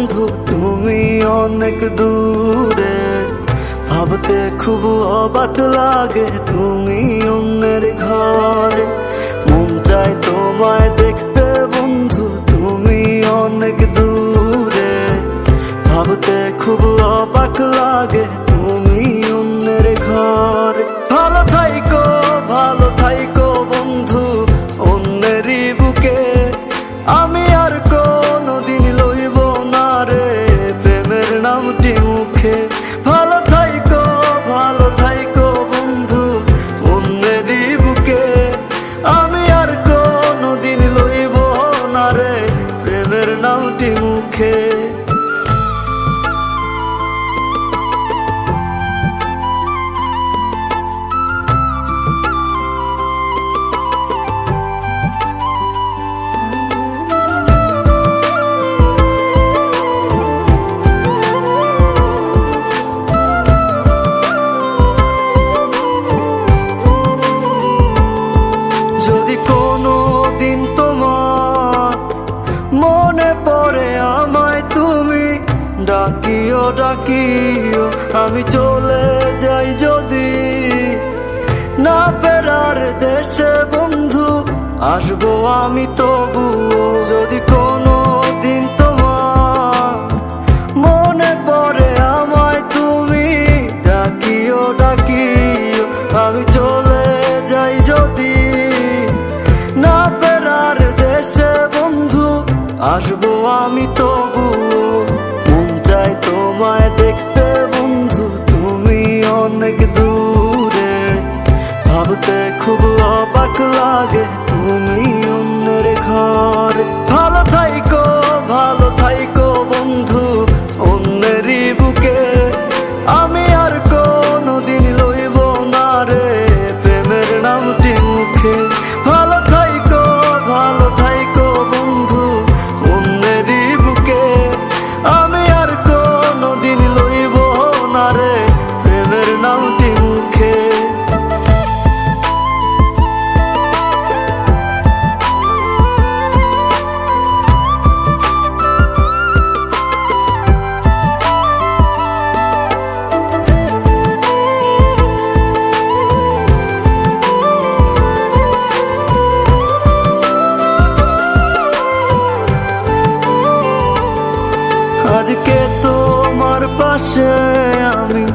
বন্ধু তুমি অনেক দূরে, ভাবতে খুব অবাক লাগে তুমি অন্যের ঘরে। মন চায় তোমায় দেখতে বন্ধু তুমি অনেক দূরে, ভাবতে খুব অবাক লাগে তুমি অন্যের ঘরে। ভালো থাইকো বন্ধু অন্যেরই বুকে, আমি আর কোনদিন লইব না রে প্রেমের নামটি মুখে। ভালো থাইকো বন্ধু অন্যেরই বুকে, আমি আর কোনদিন লইব না রে প্রেমের নামটি মুখে। যদি কোনো দিন তোমার মনে পড়ে আমায় তুমি ডাকিও, আমি চলে যাই যদি না ফেরার দেশে বন্ধু, আসবো আমি তবুও। যদি কোনো দিন তোমার মনে পড়ে আমায় তুমি ডাকিও, আমি চলে যাই যদি না ফেরার দেশে বন্ধু, আসবো আমি তবুও। মন চায় তোমায় দেখতে বন্ধু তুমি অনেক দূরে, ভাবতে খুব অবাক লাগে তুমি অন্যের ঘরে। ভালো থাইকো বন্ধু অন্যেরই বুকে, আমি আর কোনদিন লইব না রে প্রেমের নামটি মুখে। ভালো থাইকো বন্ধু অন্যেরই বুকে, আমি আর কোনদিন লইব না রে প্রেমের নামটি মুখে। আজকে তোমার পাশে আমি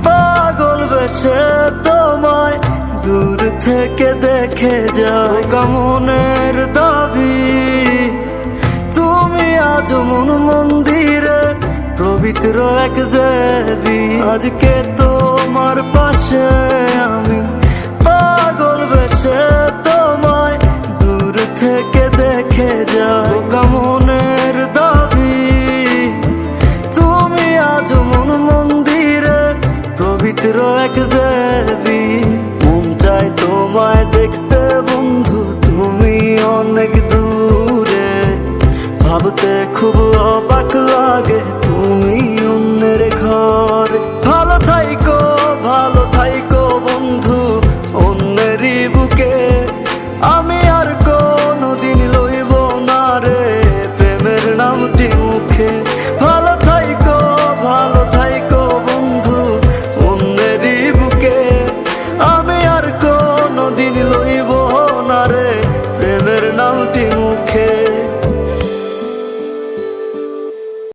পাগল বেশে তোমায় দূর থেকে দেখে যাই। মনের দাবি তুমি আজ মন মন্দিরে পবিত্র এক দেবী। আজকে তোমার পাশে আমি পাগল বেশে তোমায় দূর থেকে দেখে যাই। মনের দাবি তুমি আজ মন মন্দিরে পবিত্র এক দেবী।